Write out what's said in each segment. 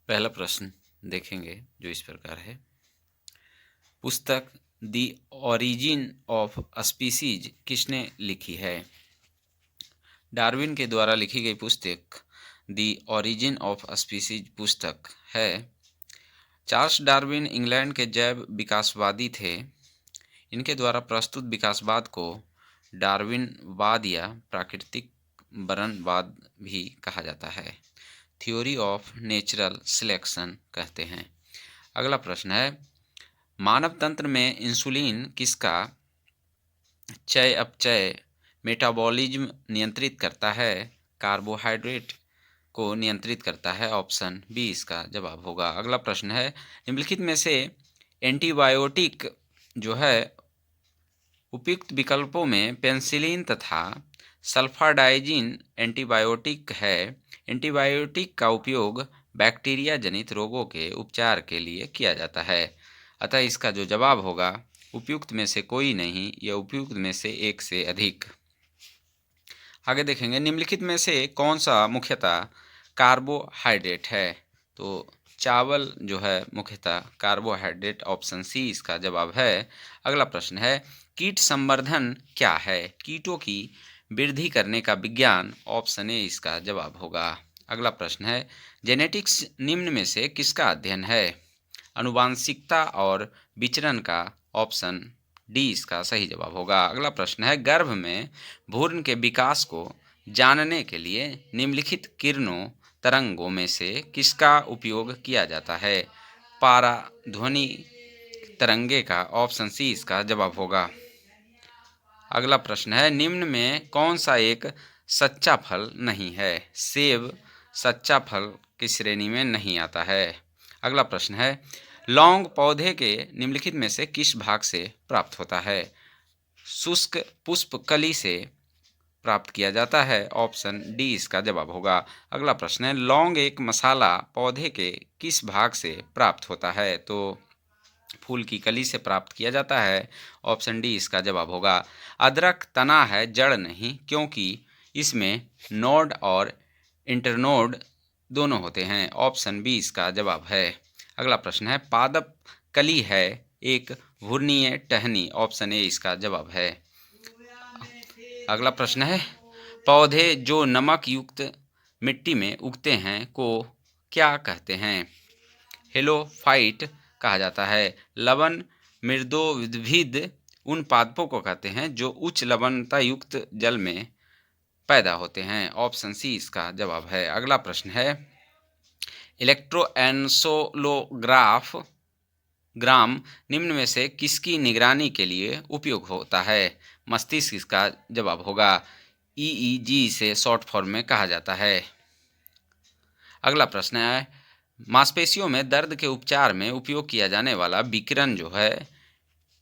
पहला प्रश्न देखेंगे जो इस प्रकार है। पुस्तक द ओरिजिन ऑफ स्पीसीज किसने लिखी है? डार्विन के द्वारा लिखी गई पुस्तक द ओरिजिन ऑफ स्पीसीज पुस्तक है। चार्ल्स डार्विन इंग्लैंड के जैव विकासवादी थे। इनके द्वारा प्रस्तुत विकासवाद को डार्विनवाद या प्राकृतिक वर्णवाद भी कहा जाता है। थ्योरी ऑफ नेचुरल सिलेक्शन कहते हैं। अगला प्रश्न है, मानव तंत्र में इंसुलिन किसका चय अपचय मेटाबॉलिज्म नियंत्रित करता है? कार्बोहाइड्रेट को नियंत्रित करता है। ऑप्शन बी इसका जवाब होगा। अगला प्रश्न है, निम्नलिखित में से एंटीबायोटिक जो है उपयुक्त विकल्पों में पेनिसिलिन तथा सल्फाडाइजिन एंटीबायोटिक है। एंटीबायोटिक का उपयोग बैक्टीरिया जनित रोगों के उपचार के लिए किया जाता है। अतः इसका जो जवाब होगा उपयुक्त में से कोई नहीं या उपयुक्त में से एक से अधिक। आगे देखेंगे, निम्नलिखित में से कौन सा मुख्यतः कार्बोहाइड्रेट है? तो चावल जो है मुख्यतः कार्बोहाइड्रेट। ऑप्शन सी इसका जवाब है। अगला प्रश्न है, कीट संवर्धन क्या है? कीटों की वृद्धि करने का विज्ञान। ऑप्शन ए इसका जवाब होगा। अगला प्रश्न है, जेनेटिक्स निम्न में से किसका अध्ययन है? अनुवांशिकता और विचरण का। ऑप्शन डी इसका सही जवाब होगा। अगला प्रश्न है, गर्भ में भ्रूण के विकास को जानने के लिए निम्नलिखित किरणों तरंगों में से किसका उपयोग किया जाता है? पाराध्वनि तरंगे का। ऑप्शन सी इसका जवाब होगा। अगला प्रश्न है, निम्न में कौन सा एक सच्चा फल नहीं है? सेब सच्चा फल की श्रेणी में नहीं आता है। अगला प्रश्न है, लौंग पौधे के निम्नलिखित में से किस भाग से प्राप्त होता है? शुष्क पुष्प कली से प्राप्त किया जाता है। ऑप्शन डी इसका जवाब होगा। अगला प्रश्न है, लौंग एक मसाला पौधे के किस भाग से प्राप्त होता है? तो फूल की कली से प्राप्त किया जाता है। ऑप्शन डी इसका जवाब होगा। अदरक तना है, जड़ नहीं, क्योंकि इसमें नोड और इंटरनोड दोनों होते हैं। ऑप्शन बी इसका जवाब है। अगला प्रश्न है, पादप कली है एक घूर्णीय टहनी। ऑप्शन ए इसका जवाब है। अगला प्रश्न है, पौधे जो नमक युक्त मिट्टी में उगते हैं को क्या कहते हैं? हेलोफाइट कहा जाता है। लवण मृदोद्भिद उन पादपों को कहते हैं जो उच्च लवणता युक्त जल में पैदा होते हैं। ऑप्शन सी इसका जवाब है। अगला प्रश्न है, इलेक्ट्रोएन्सेफलोग्राफ ग्राम निम्न में से किसकी निगरानी के लिए उपयोग होता है? मस्तिष्क इसका जवाब होगा। ईईजी से शॉर्ट फॉर्म में कहा जाता है। अगला प्रश्न है, मांसपेशियों में दर्द के उपचार में उपयोग किया जाने वाला विकिरण जो है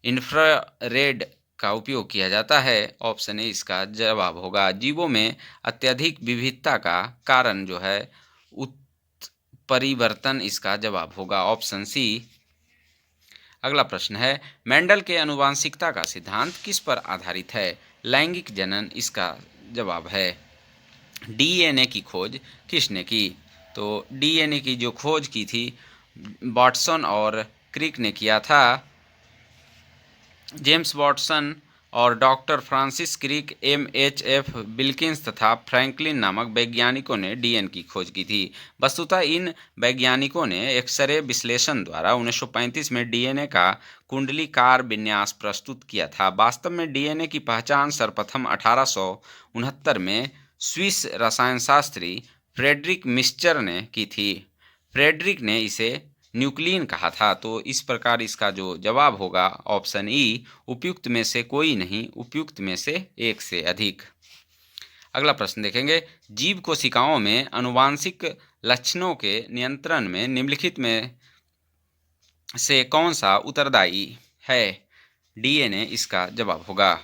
इंफ्रारेड का उपयोग किया जाता है। ऑप्शन ए इसका जवाब होगा। जीवों में अत्यधिक विविधता का कारण जो है उत्परिवर्तन इसका जवाब होगा। Option C. अगला प्रश्न है, मेंडल के आनुवंशिकता का सिद्धांत किस पर आधारित है? लैंगिक जनन इसका जवाब है। डीएनए की खोज किसने की? तो डीएनए की जो खोज की थी वाटसन और क्रिक ने किया था। जेम्स वाटसन और डॉक्टर फ्रांसिस क्रिक, एमएचएफ विल्किंस तथा फ्रैंकलिन नामक वैज्ञानिकों ने डीएनए की खोज की थी। वस्तुतः इन वैज्ञानिकों ने एक्सरे विश्लेषण द्वारा 1935 में डीएनए का कुंडलीकार विन्यास प्रस्तुत किया था। वास्तव में डीएनए की पहचान सर्वप्रथम 1869 में स्विस रसायनशास्त्री फ्रेडरिक मिस्चर ने की थी। फ्रेडरिक ने इसे न्यूक्लियन कहा था। तो इस प्रकार इसका जो जवाब होगा ऑप्शन ई, उपयुक्त में से कोई नहीं, उपयुक्त में से एक से अधिक। अगला प्रश्न देखेंगे, जीव कोशिकाओं में आनुवांशिक लक्षणों के नियंत्रण में निम्नलिखित में से कौन सा उत्तरदायी है? डीएनए इसका जवाब होगा।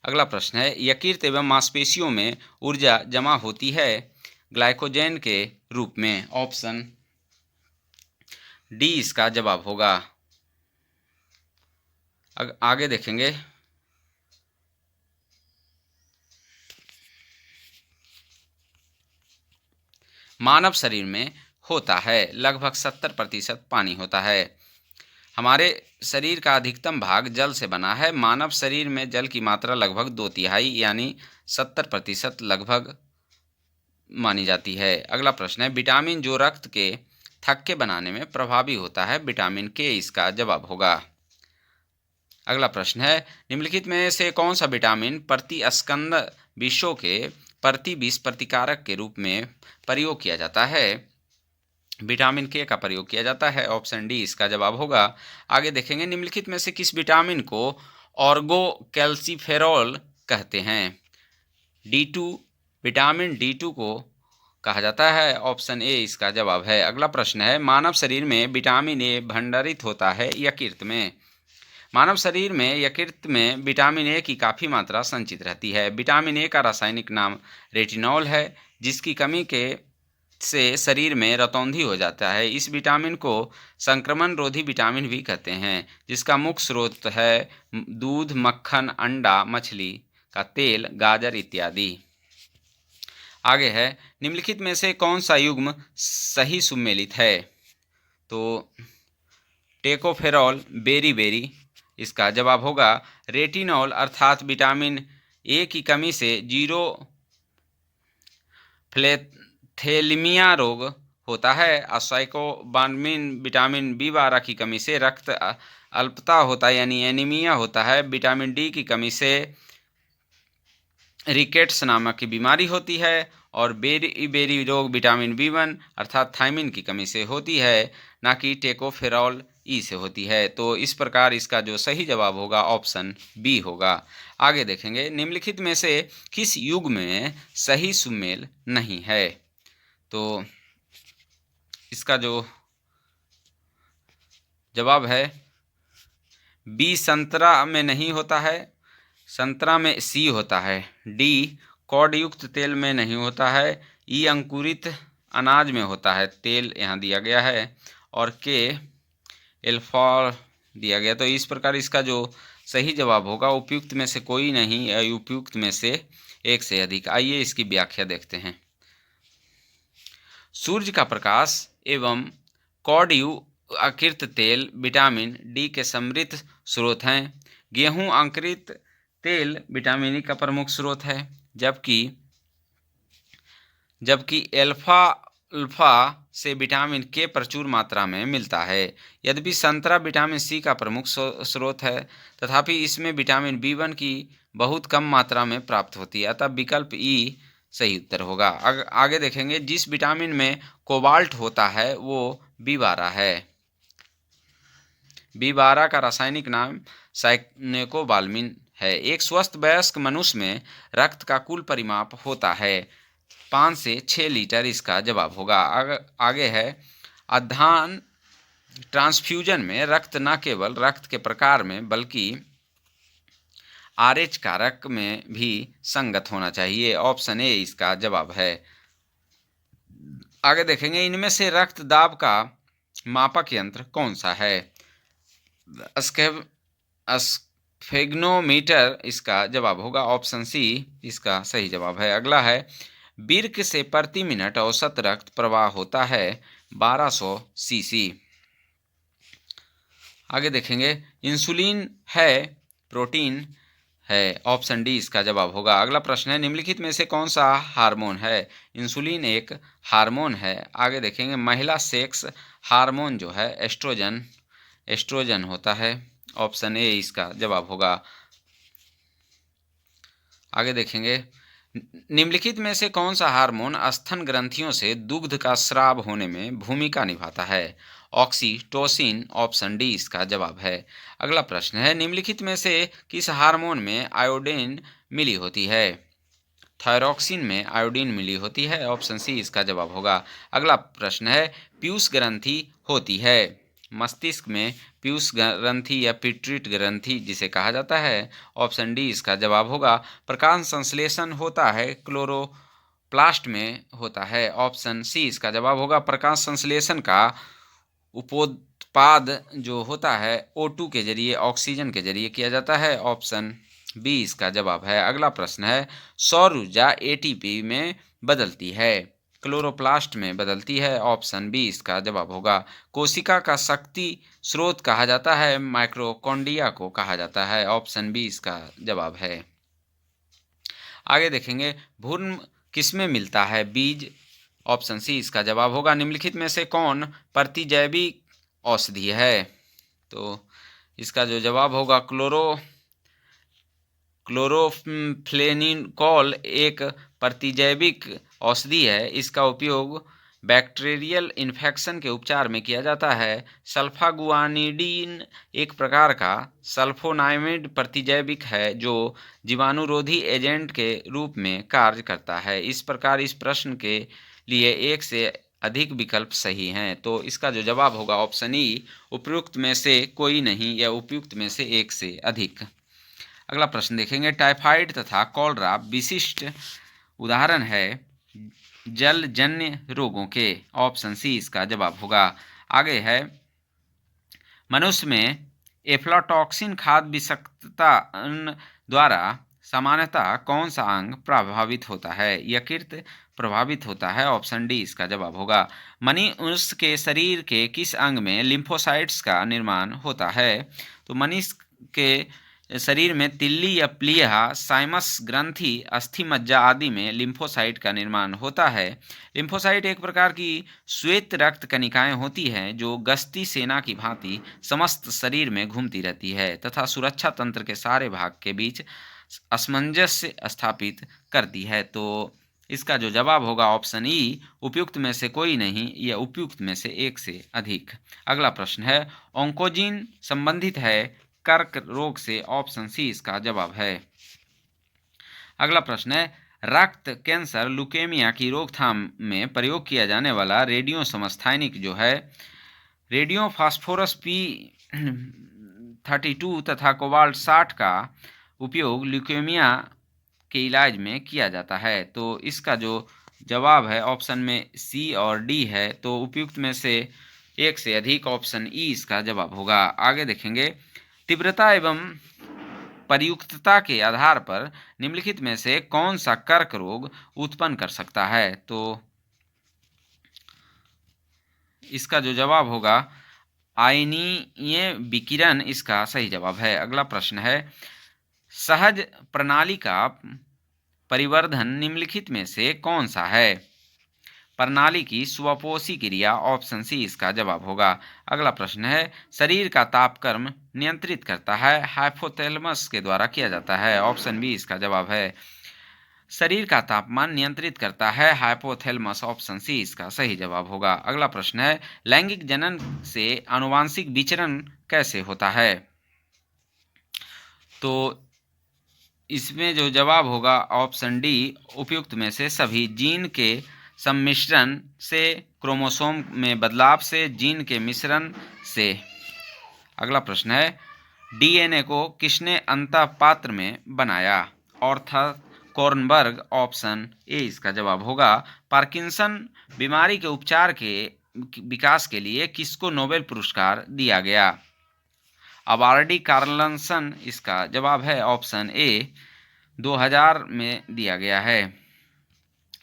अगला प्रश्न है, यकृत एवं मांसपेशियों में ऊर्जा जमा होती है ग्लाइकोजन के रूप में। ऑप्शन डी इसका जवाब होगा। आगे देखेंगे, मानव शरीर में होता है? लगभग 70% पानी होता है। हमारे शरीर का अधिकतम भाग जल से बना है। मानव शरीर में जल की मात्रा लगभग 2/3 यानी 70% लगभग मानी जाती है। अगला प्रश्न है, विटामिन जो रक्त के थक्के बनाने में प्रभावी होता है, विटामिन के। इसका जवाब होगा। अगला प्रश्न है, निम्नलिखित में से कौन सा विटामिन प्रतिस्कंद विषों के प्रति विष प्रतिकारक के रूप में प्रयोग किया जाता है? विटामिन के का प्रयोग किया जाता है। ऑप्शन डी इसका जवाब होगा। आगे देखेंगे, निम्नलिखित में से किस विटामिन को ऑर्गो कैल्सीफेरॉल कहते हैं? D2, विटामिन D2 को कहा जाता है। ऑप्शन ए इसका जवाब है। अगला प्रश्न है, मानव शरीर में विटामिन ए भंडारित होता है यकृत में? मानव शरीर में यकृत में विटामिन ए की काफ़ी मात्रा संचित रहती है। विटामिन ए का रासायनिक नाम रेटिनॉल है, जिसकी कमी के से शरीर में रतौंधी हो जाता है। इस विटामिन को संक्रमण रोधी विटामिन भी कहते हैं, जिसका मुख्य स्रोत है दूध, मक्खन, अंडा, मछली का तेल, गाजर इत्यादि। आगे है, निम्नलिखित में से कौन सा युग्म सही सुमेलित है? तो टेकोफेरॉल, बेरी, इसका जवाब होगा। रेटिनॉल अर्थात विटामिन ए की कमी से जीरोफ्लेथेलिमिया रोग होता है। साइकोबाल्मिन विटामिन B12 की कमी से रक्त अल्पता होता है यानी एनीमिया होता है। विटामिन डी की कमी से रिकेट्स नामक की बीमारी होती है। और बेरी रोग विटामिन B1 अर्थात थायमिन की कमी से होती है, ना कि टेकोफेरॉल ई से होती है। तो इस प्रकार इसका जो सही जवाब होगा ऑप्शन बी होगा। आगे देखेंगे, निम्नलिखित में से किस युग्म में सही सुमेल नहीं है? तो इसका जो जवाब है बी संतरा में नहीं होता है, संतरा में सी होता है। डी कॉड युक्त तेल में नहीं होता है। ई अंकुरित अनाज में होता है, तेल यहाँ दिया गया है। और के एल्फॉल दिया गया। तो इस प्रकार इसका जो सही जवाब होगा उपयुक्त में से कोई नहीं या उपयुक्त में से एक से अधिक। आइए इसकी व्याख्या देखते हैं। सूर्य का प्रकाश एवं कॉड आकृत तेल विटामिन डी के समृद्ध स्रोत हैं। गेहूं अंकुरित तेल विटामिन ई का प्रमुख स्रोत है, जबकि अल्फा से विटामिन के प्रचुर मात्रा में मिलता है। यद्यपि संतरा विटामिन सी का प्रमुख स्रोत है, तथापि इसमें विटामिन B1 की बहुत कम मात्रा में प्राप्त होती है, अतः विकल्प ई सही उत्तर होगा। आगे देखेंगे, जिस विटामिन में कोबाल्ट होता है वो B12 है। B12 का रासायनिक नाम साइकोबाल्मिन है। एक स्वस्थ वयस्क मनुष्य में रक्त का कुल परिमाप होता है 5 से 6 लीटर। इसका जवाब होगा। आगे है, अधान ट्रांसफ्यूजन में रक्त न केवल रक्त के प्रकार में बल्कि RH कारक में भी संगत होना चाहिए। ऑप्शन ए इसका जवाब है। आगे देखेंगे, इनमें से रक्त दाब का मापक यंत्र कौन सा है? स्फेग्नोमीटर इसका जवाब होगा। ऑप्शन सी इसका सही जवाब है। अगला है, बिर्क से प्रति मिनट औसत रक्त प्रवाह होता है 1200 सीसी। आगे देखेंगे, इंसुलिन है प्रोटीन है। ऑप्शन डी इसका जवाब होगा। अगला प्रश्न है, निम्नलिखित में से कौन सा हार्मोन है? इंसुलिन एक हार्मोन है। आगे देखेंगे, महिला सेक्स हार्मोन जो है एस्ट्रोजन होता है। ऑप्शन ए इसका जवाब होगा। आगे देखेंगे, निम्नलिखित में से कौन सा हार्मोन स्तन ग्रंथियों से दुग्ध का स्राव होने में भूमिका निभाता है? ऑक्सीटोसिन। ऑप्शन डी इसका जवाब है। अगला प्रश्न है, निम्नलिखित में से किस हार्मोन में आयोडीन मिली होती है? थायरॉक्सिन में आयोडीन मिली होती है। ऑप्शन सी इसका जवाब होगा। अगला प्रश्न है, पीयूष ग्रंथि होती है मस्तिष्क में पीयूष ग्रंथि या पिट्यूटरी ग्रंथि जिसे कहा जाता है। ऑप्शन डी इसका जवाब होगा। प्रकाश संश्लेषण होता है क्लोरोप्लास्ट में होता है। ऑप्शन सी इसका जवाब होगा। प्रकाश संश्लेषण का उपोत्पाद जो होता है O2 के जरिए, ऑक्सीजन के जरिए किया जाता है। ऑप्शन बी इसका जवाब है। अगला प्रश्न है, सौर ऊर्जा ATP में बदलती है। क्लोरोप्लास्ट में बदलती है? ऑप्शन बी इसका जवाब होगा। कोशिका का शक्ति स्रोत कहा जाता है? माइक्रोकॉन्ड्रिया को कहा जाता है। ऑप्शन बी इसका जवाब है। आगे देखेंगे, भ्रूण किसमें मिलता है? बीज। ऑप्शन सी इसका जवाब होगा। निम्नलिखित में से कौन प्रतिजैविक औषधि है? तो इसका जो जवाब होगा क्लोरोफ्लेनिकॉल एक प्रतिजैविक औषधि है। इसका उपयोग बैक्टीरियल इन्फेक्शन के उपचार में किया जाता है। सल्फागुआनिडीन एक प्रकार का सल्फोनामाइड प्रतिजैविक है जो जीवाणुरोधी एजेंट के रूप में कार्य करता है। इस प्रकार इस प्रश्न के लिए एक से अधिक विकल्प सही हैं। तो इसका जो जवाब होगा ऑप्शन ई, उपयुक्त में से कोई नहीं या उपयुक्त में से एक से अधिक। अगला प्रश्न देखेंगे, टाइफाइड तथा कॉलरा विशिष्ट उदाहरण है जलजन्य रोगों के? ऑप्शन सी इसका जवाब होगा। आगे है, मनुष्य में एफ्लाटॉक्सिन खाद्य विषाक्तता द्वारा सामान्यतः कौन सा अंग प्रभावित होता है? यकृत प्रभावित होता है। ऑप्शन डी इसका जवाब होगा। मनुष्य के शरीर के किस अंग में लिम्फोसाइट्स का निर्माण होता है? तो मनुष्य के शरीर में तिल्ली या प्लीहा, साइमस ग्रंथि, अस्थि मज्जा आदि में लिम्फोसाइट का निर्माण होता है। लिम्फोसाइट एक प्रकार की श्वेत रक्त कणिकाएं होती हैं जो गश्ती सेना की भांति समस्त शरीर में घूमती रहती है तथा सुरक्षा तंत्र के सारे भाग के बीच असमंजस्य स्थापित करती है। तो इसका जो जवाब होगा ऑप्शन ई, उपयुक्त में से कोई नहीं या उपयुक्त में से एक से अधिक। अगला प्रश्न है, ऑन्कोजीन संबंधित है कर्क रोग से? ऑप्शन सी इसका जवाब है। अगला प्रश्न है, रक्त कैंसर ल्यूकेमिया की रोकथाम में प्रयोग किया जाने वाला रेडियो समस्थानिक जो है रेडियो फास्फोरस P32 तथा कोबाल्ट 60 का उपयोग ल्यूकेमिया के इलाज में किया जाता है। तो इसका जो जवाब है ऑप्शन में सी और डी है। तो उपयुक्त में से एक से अधिक, ऑप्शन ई इसका जवाब होगा। आगे देखेंगे, तीव्रता एवं प्रयुक्तता के आधार पर निम्नलिखित में से कौन सा कर्क रोग उत्पन्न कर सकता है? तो इसका जो जवाब होगा आयनीय विकिरण इसका सही जवाब है। अगला प्रश्न है, सहज प्रणाली का परिवर्धन निम्नलिखित में से कौन सा है? प्रणाली की स्वपोषी क्रिया। ऑप्शन सी इसका जवाब होगा। अगला प्रश्न है, शरीर का तापक्रम नियंत्रित करता है? हाइपोथैलेमस के द्वारा किया जाता है। ऑप्शन बी इसका जवाब है। शरीर का तापमान नियंत्रित करता है हाइपोथैलेमस। ऑप्शन सी इसका सही जवाब होगा। अगला प्रश्न है, लैंगिक जनन से आनुवांशिक विचरण कैसे होता है? तो इसमें जो जवाब होगा ऑप्शन डी, उपयुक्त में से सभी। जीन के सम्मिश्रण से, क्रोमोसोम में बदलाव से, जीन के मिश्रण से। अगला प्रश्न है, डीएनए को किसने अंतःपात्र में बनाया? Arthur Kornberg. ऑप्शन ए इसका जवाब होगा। पार्किंसन बीमारी के उपचार के विकास के लिए किसको नोबेल पुरस्कार दिया गया? अबार्डी कार्लसन इसका जवाब है। ऑप्शन ए 2000 में दिया गया है।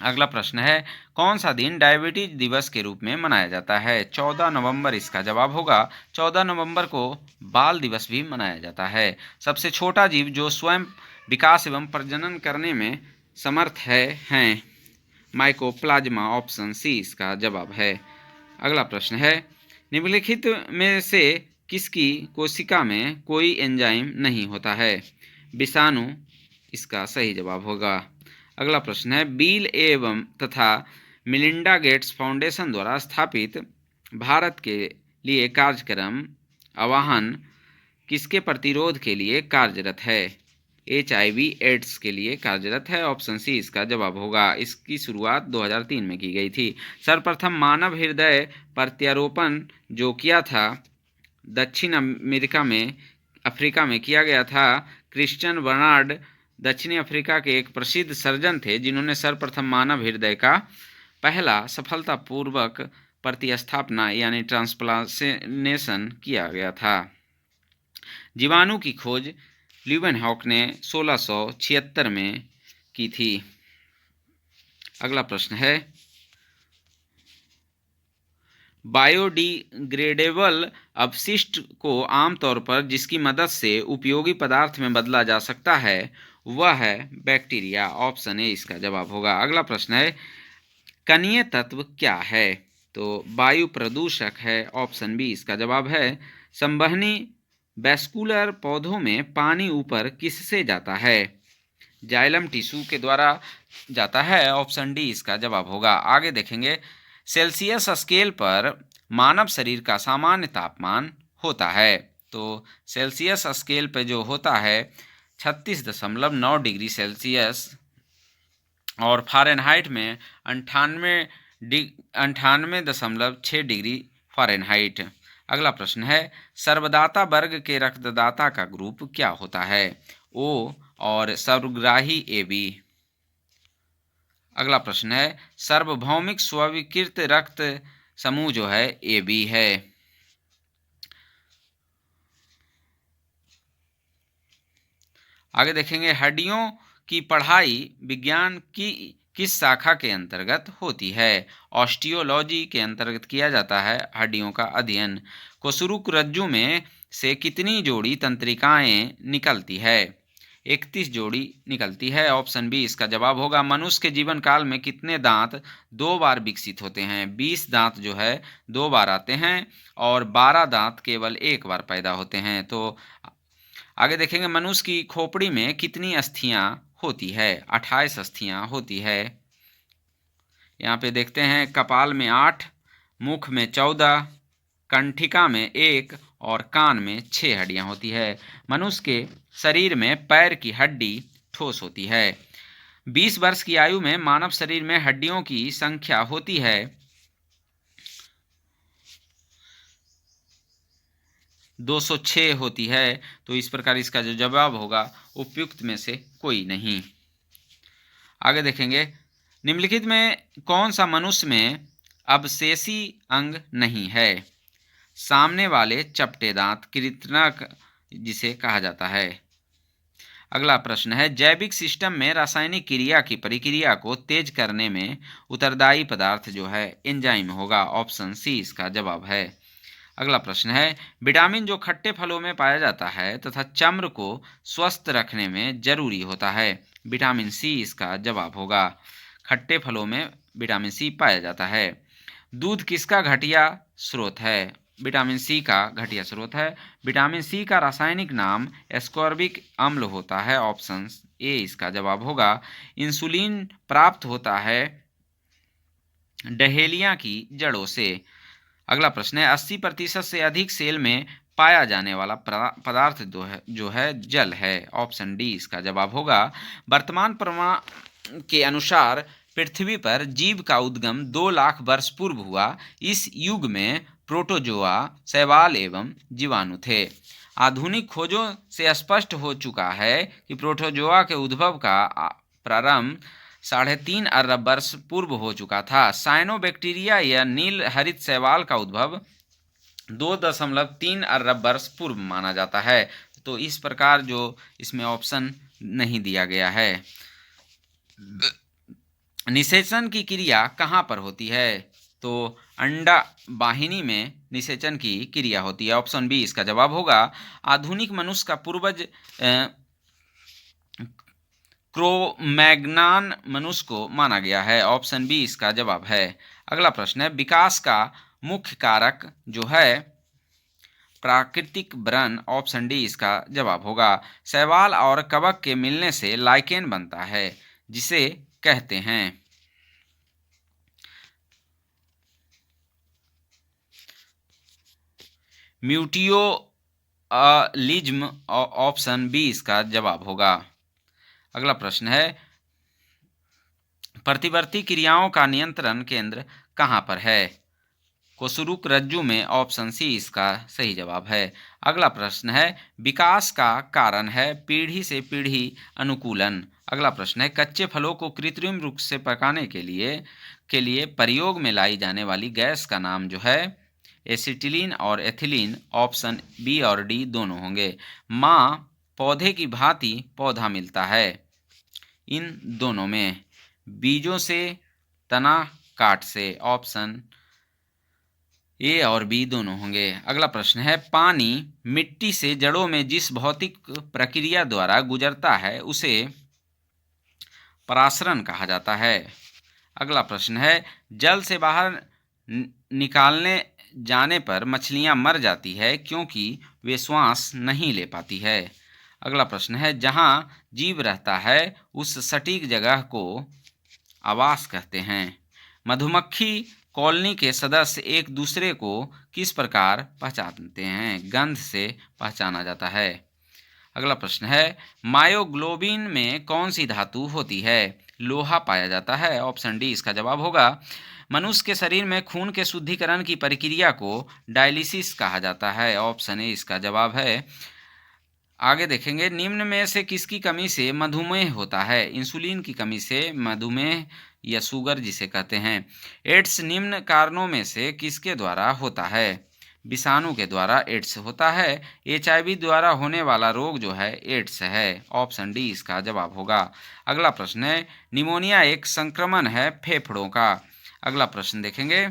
अगला प्रश्न है, कौन सा दिन डायबिटीज दिवस के रूप में मनाया जाता है? 14 नवंबर इसका जवाब होगा। 14 नवंबर को बाल दिवस भी मनाया जाता है। सबसे छोटा जीव जो स्वयं विकास एवं प्रजनन करने में समर्थ हैं माइकोप्लाज्मा। ऑप्शन सी इसका जवाब है। अगला प्रश्न है, निम्नलिखित में से किसकी कोशिका में कोई एंजाइम नहीं होता है? विषाणु इसका सही जवाब होगा। अगला प्रश्न है, बिल एवं तथा मिलिंडा गेट्स फाउंडेशन द्वारा स्थापित भारत के लिए कार्यक्रम आह्वान किसके प्रतिरोध के लिए कार्यरत है? HIV एड्स के लिए कार्यरत है। ऑप्शन सी इसका जवाब होगा। इसकी शुरुआत 2003 में की गई थी। सर्वप्रथम मानव हृदय प्रत्यारोपण जो किया था दक्षिण अफ्रीका में किया गया था। क्रिश्चियन बर्नार्ड दक्षिणी अफ्रीका के एक प्रसिद्ध सर्जन थे जिन्होंने सर्वप्रथम मानव हृदय का पहला सफलतापूर्वक प्रतिस्थापना यानी ट्रांसप्लांटेशन किया गया था। जीवाणु की खोज ल्यूवेनहॉक ने 1676 में की थी। अगला प्रश्न है, बायोडिग्रेडेबल अपशिष्ट को आमतौर पर जिसकी मदद से उपयोगी पदार्थ में बदला जा सकता है वह है बैक्टीरिया। ऑप्शन ए इसका जवाब होगा। अगला प्रश्न है कणीय तत्व क्या है? तो वायु प्रदूषक है। ऑप्शन बी इसका जवाब है। संवहनी वैस्कुलर पौधों में पानी ऊपर किससे जाता है? जाइलम टिश्यू के द्वारा जाता है। ऑप्शन डी इसका जवाब होगा। आगे देखेंगे सेल्सियस स्केल पर मानव शरीर का सामान्य तापमान होता है। तो सेल्सियस स्केल पर जो होता है 36.9 डिग्री सेल्सियस और फ़ारेनहाइट में 98.6 डिग्री फ़ारेनहाइट। अगला प्रश्न है सर्वदाता वर्ग के रक्तदाता का ग्रुप क्या होता है? ओ और सर्वग्राही AB। अगला प्रश्न है सार्वभौमिक स्वीकृत रक्त समूह जो है AB है। आगे देखेंगे हड्डियों की पढ़ाई विज्ञान की किस शाखा के अंतर्गत होती है? ऑस्टियोलॉजी के अंतर्गत किया जाता है हड्डियों का अध्ययन। कोसुरुक रज्जु में से कितनी जोड़ी तंत्रिकाएं निकलती है? 31 जोड़ी निकलती है। ऑप्शन बी इसका जवाब होगा। मनुष्य के जीवन काल में कितने दांत 2 बार विकसित होते हैं? 20 दांत जो है 2 बार आते हैं और 12 दांत केवल 1 बार पैदा होते हैं। तो आगे देखेंगे मनुष्य की खोपड़ी में कितनी अस्थियां होती है? 28 अस्थियां होती है। यहाँ पे देखते हैं कपाल में 8, मुख में 14, कंठिका में 1 और कान में 6 हड्डियां होती है। मनुष्य के शरीर में पैर की हड्डी ठोस होती है। 20 वर्ष की आयु में मानव शरीर में हड्डियों की संख्या होती है 206 होती है। तो इस प्रकार इसका जो जवाब होगा उपयुक्त में से कोई नहीं। आगे देखेंगे निम्नलिखित में कौन सा मनुष्य में अवशेषी अंग नहीं है? सामने वाले चपटे दांत कृंतक जिसे कहा जाता है। अगला प्रश्न है जैविक सिस्टम में रासायनिक क्रिया की प्रक्रिया को तेज करने में उत्तरदायी पदार्थ जो है एंजाइम होगा। ऑप्शन सी इसका जवाब है। अगला प्रश्न है विटामिन जो खट्टे फलों में पाया जाता है तथा चर्म को स्वस्थ रखने में जरूरी होता है। विटामिन सी इसका जवाब होगा। खट्टे फलों में विटामिन सी पाया जाता है। दूध किसका घटिया स्रोत है? विटामिन सी का घटिया स्रोत है। विटामिन सी का रासायनिक नाम एस्कॉर्बिक अम्ल होता है। ऑप्शन ए इसका जवाब होगा। इंसुलिन प्राप्त होता है डहेलिया की जड़ों से। अगला प्रश्न है 80% से अधिक सेल में पाया जाने वाला पदार्थ जो है जल है। ऑप्शन डी इसका जवाब होगा। वर्तमान प्रमाण के अनुसार पृथ्वी पर जीव का उद्गम 2 लाख वर्ष पूर्व हुआ। इस युग में प्रोटोजोआ शैवाल एवं जीवाणु थे। आधुनिक खोजों से स्पष्ट हो चुका है कि प्रोटोजोआ के उद्भव का प्रारंभ 3.5 अरब वर्ष पूर्व हो चुका था। साइनोबैक्टीरिया या नील हरित शैवाल का उद्भव 2.3 अरब वर्ष पूर्व माना जाता है। तो इस प्रकार जो इसमें ऑप्शन नहीं दिया गया है। निषेचन की क्रिया कहाँ पर होती है? तो अंडा वाहिनी में निषेचन की क्रिया होती है। ऑप्शन बी इसका जवाब होगा। आधुनिक मनुष्य का पूर्वज क्रोमैग्नान मनुष्य को माना गया है। ऑप्शन बी इसका जवाब है। अगला प्रश्न है विकास का मुख्य कारक जो है प्राकृतिक व्रण। ऑप्शन डी इसका जवाब होगा। शैवाल और कवक के मिलने से लाइकेन बनता है जिसे कहते हैं म्यूटियोलिज्म। ऑप्शन बी इसका जवाब होगा। अगला प्रश्न है प्रतिवर्ती क्रियाओं का नियंत्रण केंद्र कहाँ पर है? कोसुरुक रज्जु में। ऑप्शन सी इसका सही जवाब है। अगला प्रश्न है विकास का कारण है पीढ़ी से पीढ़ी अनुकूलन। अगला प्रश्न है कच्चे फलों को कृत्रिम रूप से पकाने के लिए प्रयोग में लाई जाने वाली गैस का नाम जो है एसिटिलीन और एथिलीन। ऑप्शन बी और डी दोनों होंगे। माँ पौधे की भांति पौधा मिलता है इन दोनों में बीजों से तना काट से। ऑप्शन ए और बी दोनों होंगे। अगला प्रश्न है, पानी मिट्टी से जड़ों में जिस भौतिक प्रक्रिया द्वारा गुजरता है उसे परासरण कहा जाता है। अगला प्रश्न है, जल से बाहर निकालने जाने पर मछलियां मर जाती है क्योंकि वे श्वास नहीं ले पाती है। अगला प्रश्न है, जहां जीव रहता है उस सटीक जगह को आवास कहते हैं। मधुमक्खी कॉलोनी के सदस्य एक दूसरे को किस प्रकार पहचानते हैं? गंध से पहचाना जाता है। अगला प्रश्न है, मायोग्लोबिन में कौन सी धातु होती है? लोहा पाया जाता है। ऑप्शन डी इसका जवाब होगा। मनुष्य के शरीर में खून के शुद्धिकरण की प्रक्रिया को डायलिसिस कहा जाता है। ऑप्शन ए इसका जवाब है। आगे देखेंगे, निम्न में से किसकी कमी से मधुमेह होता है? इंसुलिन की कमी से मधुमेह या शुगर जिसे कहते हैं। एड्स निम्न कारणों में से किसके द्वारा होता है? विषाणु के द्वारा एड्स होता है। एचआईवी द्वारा होने वाला रोग जो है एड्स है। ऑप्शन डी इसका जवाब होगा। अगला प्रश्न है, निमोनिया एक संक्रमण है फेफड़ों का। अगला प्रश्न देखेंगे,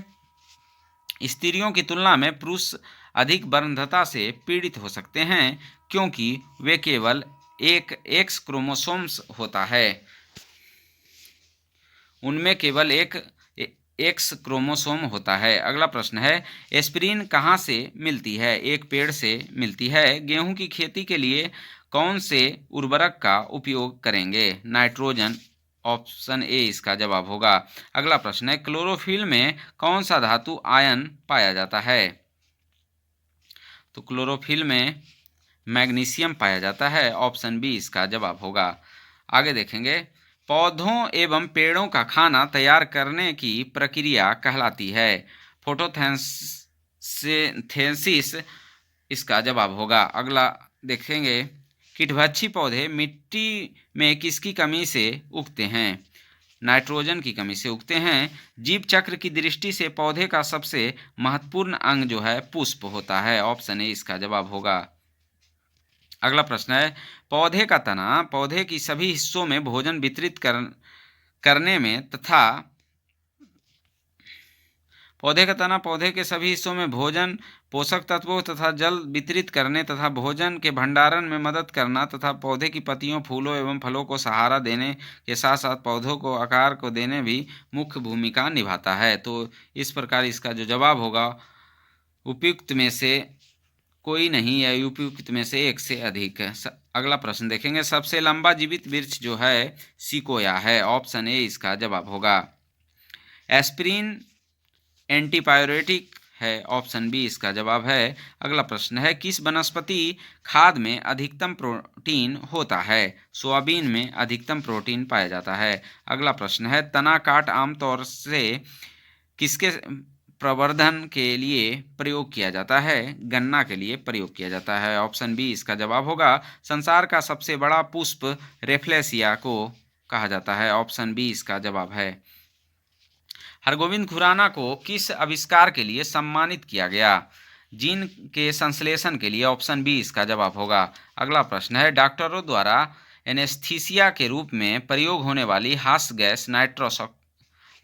स्त्रियों की तुलना में पुरुष अधिक बर्धनता से पीड़ित हो सकते हैं क्योंकि वे केवल एक एक्स क्रोमोसोम्स होता है, उनमें केवल एक एक्स क्रोमोसोम होता है। अगला प्रश्न है, एस्पिरिन कहाँ से मिलती है? एक पेड़ से मिलती है। गेहूं की खेती के लिए कौन से उर्वरक का उपयोग करेंगे? नाइट्रोजन। ऑप्शन ए इसका जवाब होगा। अगला प्रश्न है, क्लोरोफिल में कौन सा धातु आयन पाया जाता है? तो क्लोरोफिल में मैग्नीशियम पाया जाता है। ऑप्शन बी इसका जवाब होगा। आगे देखेंगे, पौधों एवं पेड़ों का खाना तैयार करने की प्रक्रिया कहलाती है। फोटोसिंथेसिस इसका जवाब होगा। अगला देखेंगे, कीटभक्षी पौधे मिट्टी में किसकी कमी से उगते हैं? नाइट्रोजन की कमी से उगते हैं। जीव चक्र की दृष्टि से पौधे का सबसे महत्वपूर्ण अंग जो है पुष्प होता है। ऑप्शन ए इसका जवाब होगा। अगला प्रश्न है, पौधे का तना पौधे की सभी हिस्सों में भोजन वितरित करने में तथा पौधे का तना पौधे के सभी हिस्सों में भोजन, पोषक तत्वों तथा जल वितरित करने तथा भोजन के भंडारण में मदद करना तथा पौधे की पत्तियों, फूलों एवं फलों को सहारा देने के साथ साथ पौधों को आकार को देने भी मुख्य भूमिका निभाता है। तो इस प्रकार इसका जो जवाब होगा, उपयुक्त में से कोई नहीं या उपयुक्त में से एक से अधिक। अगला प्रश्न देखेंगे, सबसे लंबा जीवित वृक्ष जो है सिकोया है। ऑप्शन ए इसका जवाब होगा। एस्पिरिन एंटीपायरेटिक है। ऑप्शन बी इसका जवाब है। अगला प्रश्न है, किस वनस्पति खाद में अधिकतम प्रोटीन होता है? सोयाबीन में अधिकतम प्रोटीन पाया जाता है। अगला प्रश्न है, तना काट आमतौर से किसके प्रवर्धन के लिए प्रयोग किया जाता है? गन्ना के लिए प्रयोग किया जाता है। ऑप्शन बी इसका जवाब होगा। संसार का सबसे बड़ा पुष्प रेफ्लेसिया को कहा जाता है। ऑप्शन बी इसका जवाब है। हरगोविंद खुराना को किस आविष्कार के लिए सम्मानित किया गया? जीन के संश्लेषण के लिए। ऑप्शन बी इसका जवाब होगा। अगला प्रश्न है, डॉक्टरों द्वारा एनेस्थीसिया के रूप में प्रयोग होने वाली हास्य गैस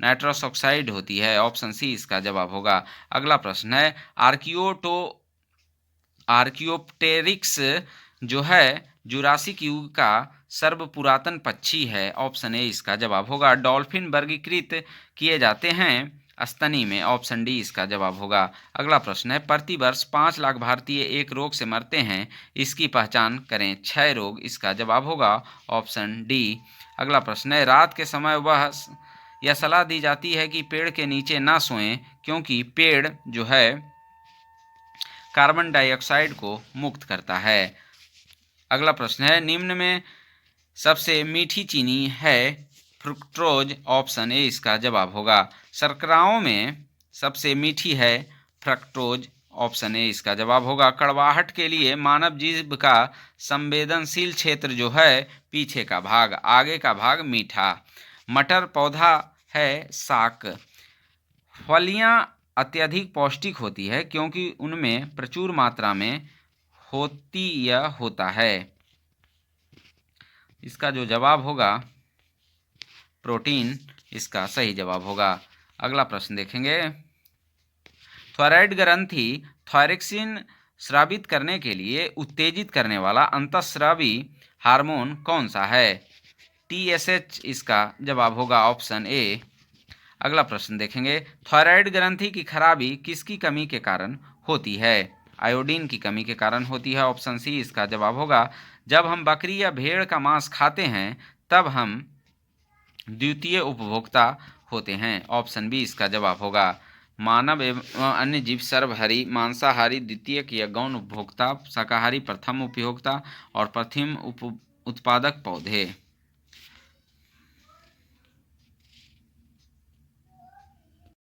नाइट्रस ऑक्साइड होती है। ऑप्शन सी इसका जवाब होगा। अगला प्रश्न है, आर्कियोप्टेरिक्स जो है जुरासिक युग का सर्वपुरातन पक्षी है। ऑप्शन ए इसका जवाब होगा। डॉल्फिन वर्गीकृत किए जाते हैं स्तनी में। ऑप्शन डी इसका जवाब होगा। अगला प्रश्न है, प्रतिवर्ष 5 लाख भारतीय एक रोग से मरते हैं, इसकी पहचान करें। क्षय रोग इसका जवाब होगा। Option D. अगला प्रश्न है, रात के समय यह सलाह दी जाती है कि पेड़ के नीचे ना सोएं क्योंकि पेड़ जो है कार्बन डाइऑक्साइड को मुक्त करता है। अगला प्रश्न है, निम्न में सबसे मीठी चीनी है फ्रुक्टोज। ऑप्शन ए इसका जवाब होगा। शर्कराओं में सबसे मीठी है फ्रक्टोज। ऑप्शन ए इसका जवाब होगा। कड़वाहट के लिए मानव जीभ का संवेदनशील क्षेत्र जो है पीछे का भाग, आगे का भाग मीठा। मटर पौधा है साक। फलियां अत्यधिक पौष्टिक होती है क्योंकि उनमें प्रचुर मात्रा में होती या होता है। इसका जो जवाब होगा प्रोटीन इसका सही जवाब होगा। अगला प्रश्न देखेंगे, थायराइड ग्रंथि थायरोक्सिन स्रावित करने के लिए उत्तेजित करने वाला अंतःस्रावी हार्मोन कौन सा है? TSH इसका जवाब होगा ऑप्शन ए। अगला प्रश्न देखेंगे, थायराइड ग्रंथि की खराबी किसकी कमी के कारण होती है? आयोडीन की कमी के कारण होती है, ऑप्शन सी इसका जवाब होगा। जब हम बकरी या भेड़ का मांस खाते हैं तब हम द्वितीय उपभोक्ता होते हैं, ऑप्शन बी इसका जवाब होगा। मानव एवं अन्य जीव सर्वहरी मांसाहारी द्वितीयक या गौण उपभोक्ता, शाकाहारी प्रथम उपभोक्ता और प्रथम उत्पादक पौधे।